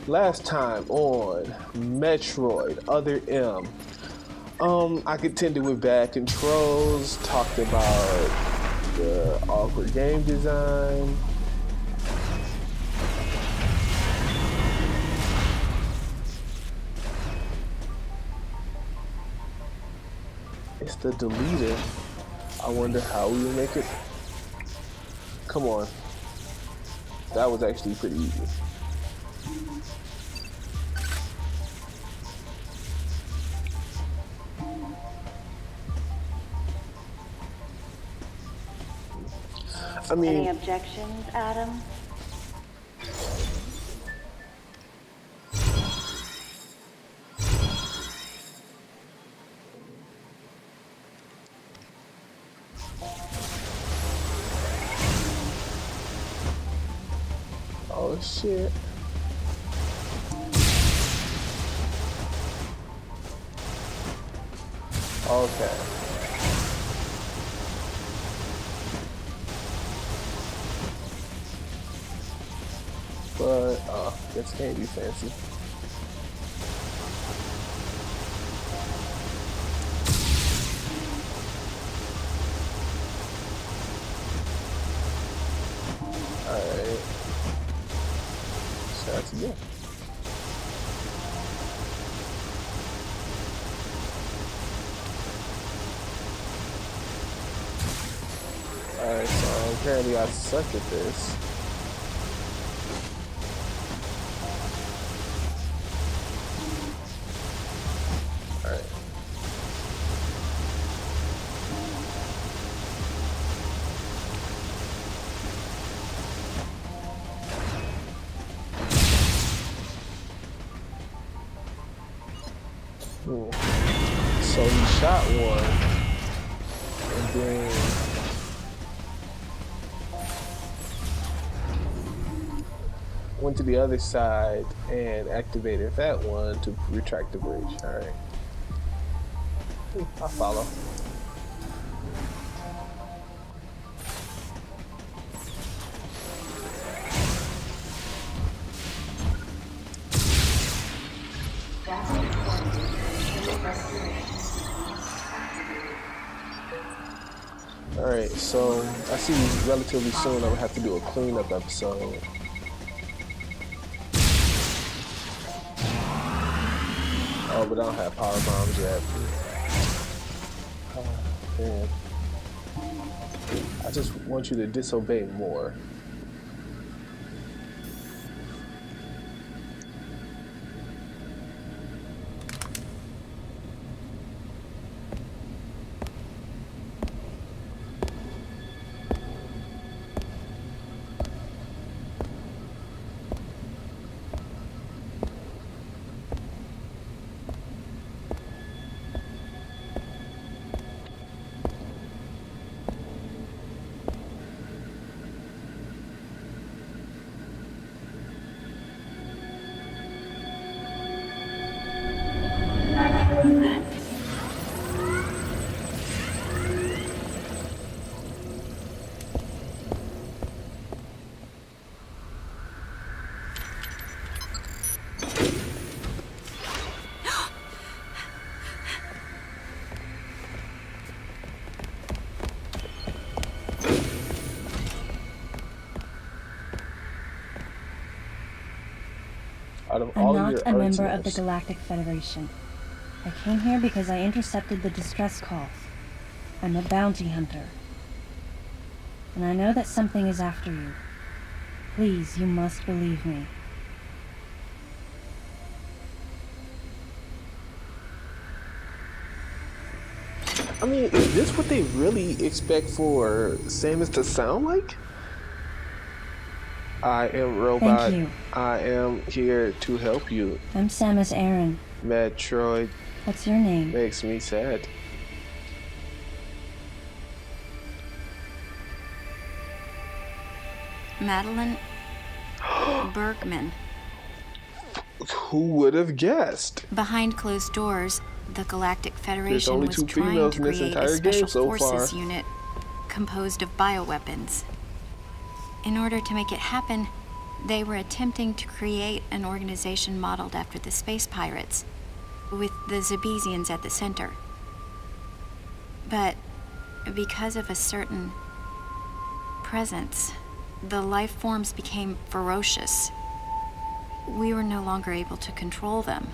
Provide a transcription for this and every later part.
Last time on Metroid Other M, I contended with bad controls, talked about the awkward game design. It's the deleter. I wonder how we will make it. Come on. That was actually pretty easy. I mean, any objections, Adam? oh shit. Okay. But, this can't be fancy. Alright. So that's again. Alright, so apparently I suck at this. Alright. So he shot one, and then went to the other side and activated that one to retract the bridge. All right, I follow. Alright, so I see relatively soon I'm gonna have to do a cleanup episode. Oh, but I don't have power bombs yet. Oh, man. I just want you to disobey more. Out of I'm all not your a member of the arsenals, Galactic Federation. I came here because I intercepted the distress calls. I'm a bounty hunter. And I know that something is after you. Please, you must believe me. I mean, is this what they really expect for Samus to sound like? I am Robot. Thank you. I am here to help you. I'm Samus Aran. Metroid What's your name? makes me sad. Madeline Bergman. Who would have guessed? Behind closed doors, the Galactic Federation only was two trying females to in this create a entire game special so forces far. unit composed of bioweapons. In order to make it happen, They were attempting to create an organization modeled after the space pirates, with the Zebesians at the center. But because of a certain presence, the life forms became ferocious. We were no longer able to control them.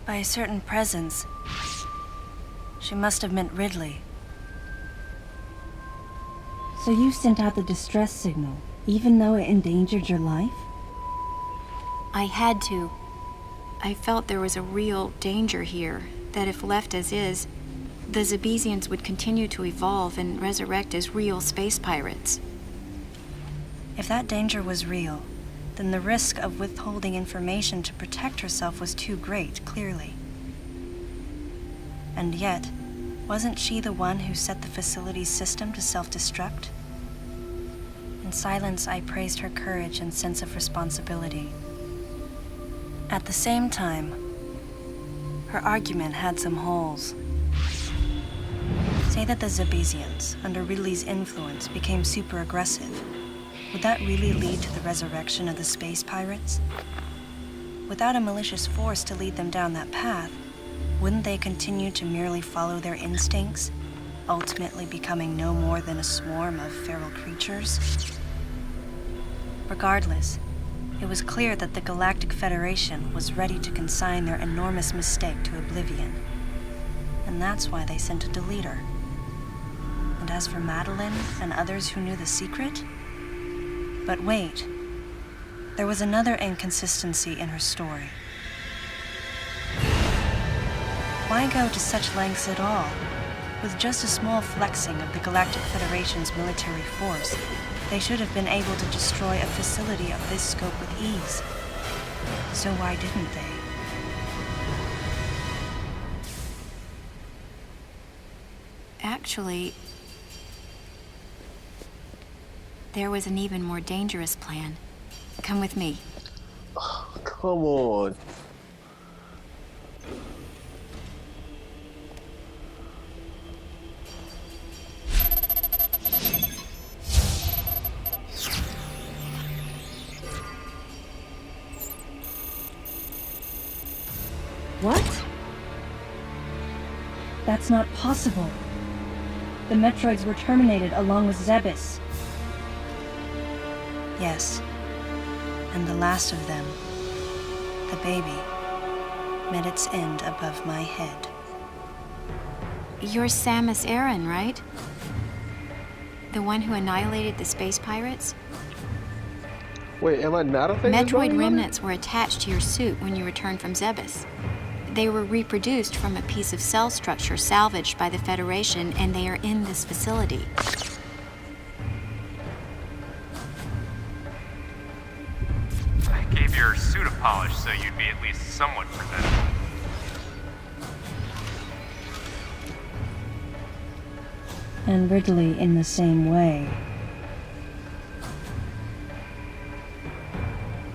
By a certain presence, she must have meant Ridley. So you sent out the distress signal, even though it endangered your life? I had to. I felt there was a real danger here, that if left as is, the Zebesians would continue to evolve and resurrect as real space pirates. If that danger was real, then the risk of withholding information to protect herself was too great, clearly. And yet, wasn't she the one who set the facility's system to self-destruct? In silence, I praised her courage and sense of responsibility. At the same time, her argument had some holes. Say that the Zebesians, under Ridley's influence, became super aggressive. Would that really lead to the resurrection of the space pirates? Without a malicious force to lead them down that path, wouldn't they continue to merely follow their instincts, ultimately becoming no more than a swarm of feral creatures? Regardless, it was clear that the Galactic Federation was ready to consign their enormous mistake to oblivion. And that's why they sent a deleter. And as for Madeline and others who knew the secret? But wait, there was another inconsistency in her story. Why go to such lengths at all? With just a small flexing of the Galactic Federation's military force, they should have been able to destroy a facility of this scope with ease. So why didn't they? Actually, there was an even more dangerous plan. Come with me. Come on. What? That's not possible. The Metroids were terminated along with Zebes. Yes. And the last of them, the baby, met its end above my head. You're Samus Aran, right? The one who annihilated the space pirates? Wait, am I not a famous Metroid bounty hunter? remnants were attached to your suit when you returned from Zebes. They were reproduced from a piece of cell structure salvaged by the Federation, and they are in this facility. I gave your suit a polish so you'd be at least somewhat presentable. And Ridley in the same way.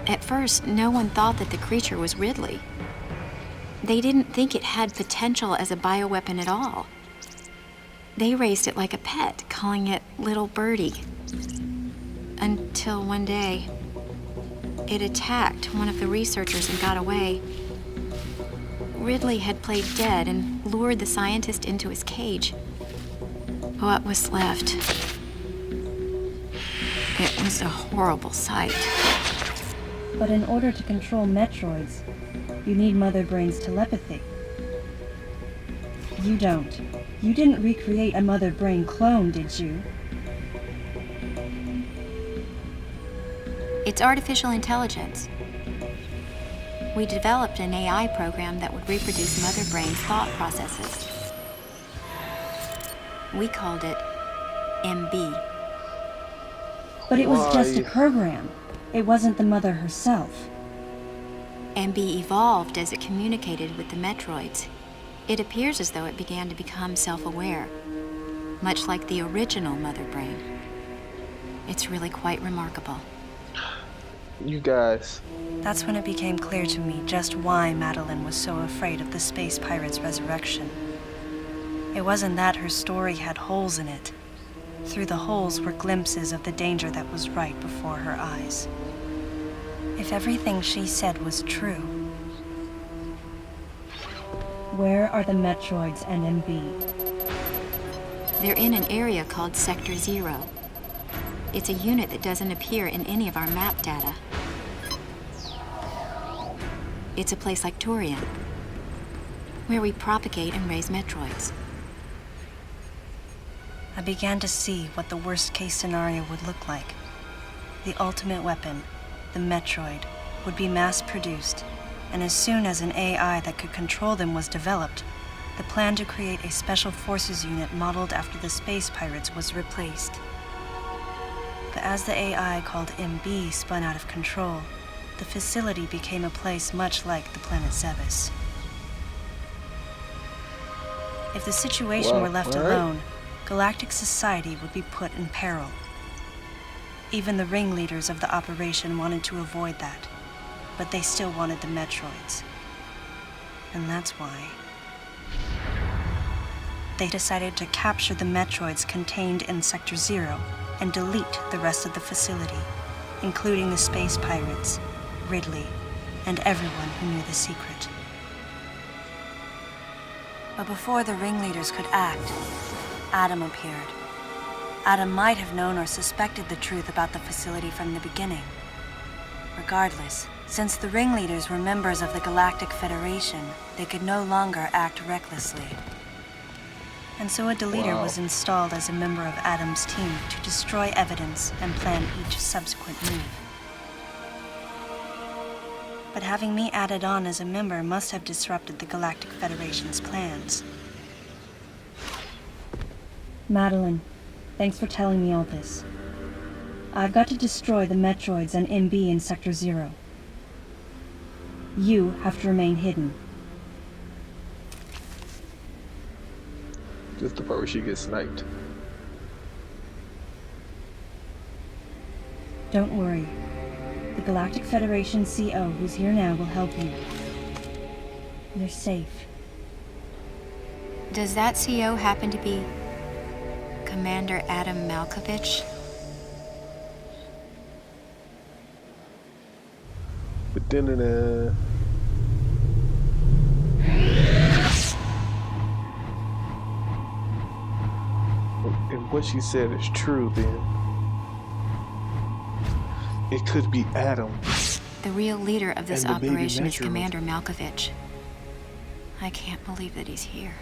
At first, no one thought that the creature was Ridley. They didn't think it had potential as a bioweapon at all. They raised it like a pet, calling it Little Birdie. Until one day, it attacked one of the researchers and got away. Ridley had played dead and lured the scientist into his cage. What was left? It was a horrible sight. But in order to control Metroids, you need Mother Brain's telepathy. You don't. You didn't recreate a Mother Brain clone, did you? It's artificial intelligence. We developed an AI program that would reproduce Mother Brain's thought processes. We called it MB. But it was just a Why? program. It wasn't the mother herself. MB evolved as it communicated with the Metroids. It appears as though it began to become self-aware, much like the original Mother Brain. It's really quite remarkable. You guys. That's when it became clear to me just why Madeline was so afraid of the space pirate's resurrection. It wasn't that her story had holes in it. Through the holes were glimpses of the danger that was right before her eyes. If everything she said was true, where are the Metroids and MB? They're in an area called Sector 0. It's a unit that doesn't appear in any of our map data. It's a place like Turian, where we propagate and raise Metroids. I began to see what the worst-case scenario would look like. The ultimate weapon, the Metroid, would be mass-produced, and as soon as an AI that could control them was developed, the plan to create a special forces unit modeled after the space pirates was replaced. But as the AI called MB spun out of control, the facility became a place much like the planet Zebes. If the situation were left alone, galactic society would be put in peril. Even the ringleaders of the operation wanted to avoid that, but they still wanted the Metroids. And that's why they decided to capture the Metroids contained in Sector 0 and delete the rest of the facility, including the space pirates, Ridley, and everyone who knew the secret. But before the ringleaders could act, Adam appeared. Adam might have known or suspected the truth about the facility from the beginning. Regardless, since the ringleaders were members of the Galactic Federation, they could no longer act recklessly. And so a deleter was installed as a member of Adam's team to destroy evidence and plan each subsequent move. But having me added on as a member must have disrupted the Galactic Federation's plans. Madeline, thanks for telling me all this. I've got to destroy the Metroids and MB in Sector 0. You have to remain hidden. Just the part where she gets sniped. Don't worry. The Galactic Federation CO who's here now will help you. You're safe. Does that CO happen to be Commander Adam Malkovich? But then and what she said is true, then it could be Adam. The real leader of this And the baby operation is Metroid. Commander Malkovich. I can't believe that he's here.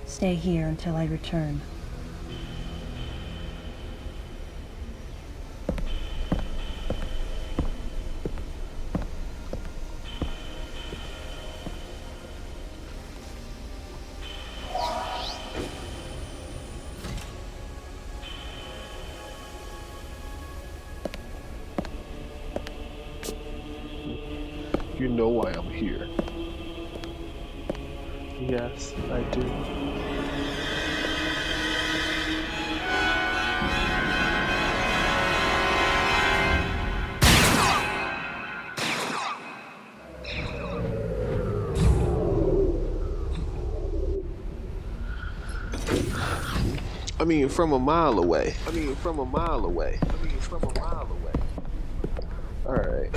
Stay here until I return. You know why I'm here. Yes, I do. I mean, from a mile away. All right.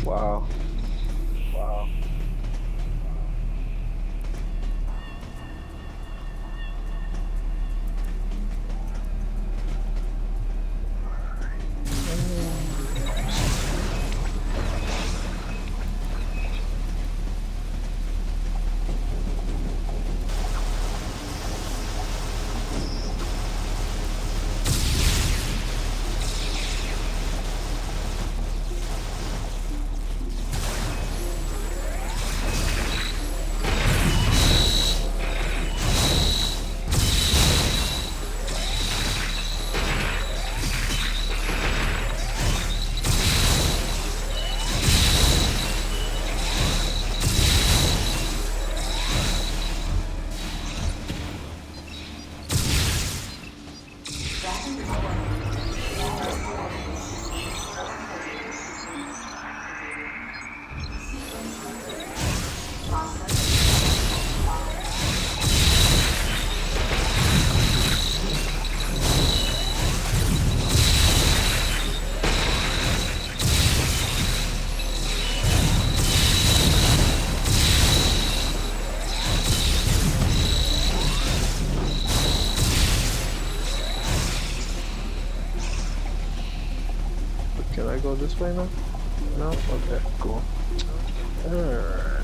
Wow. Can I go this way now? No? Okay, cool. Alright.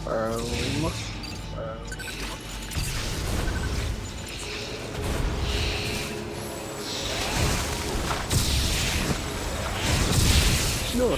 Um, no.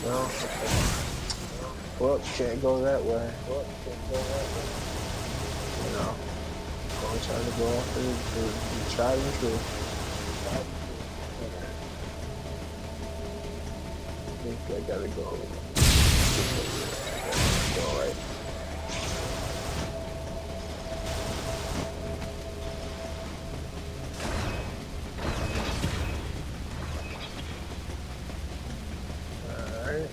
No? Okay. Well, can't go that way. You know, I'm trying to go off the tried and true. I think I gotta go. Go right. Alright.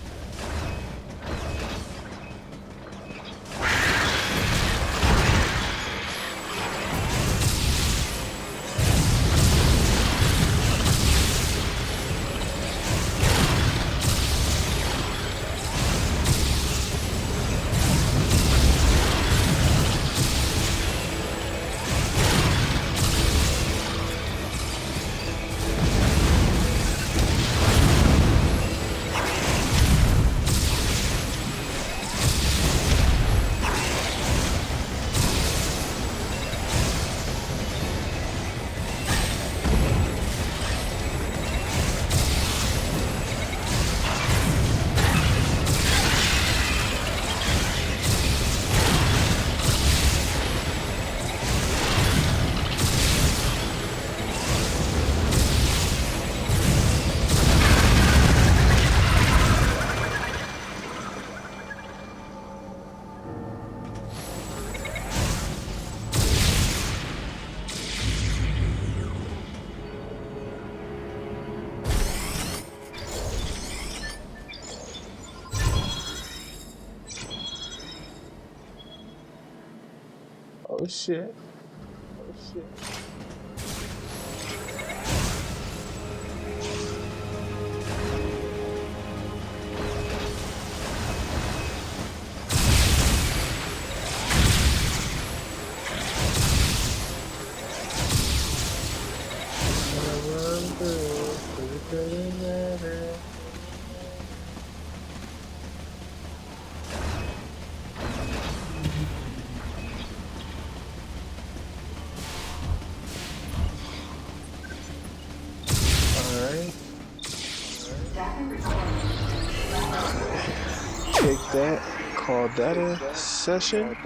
Oh shit. Take that. Call that a session.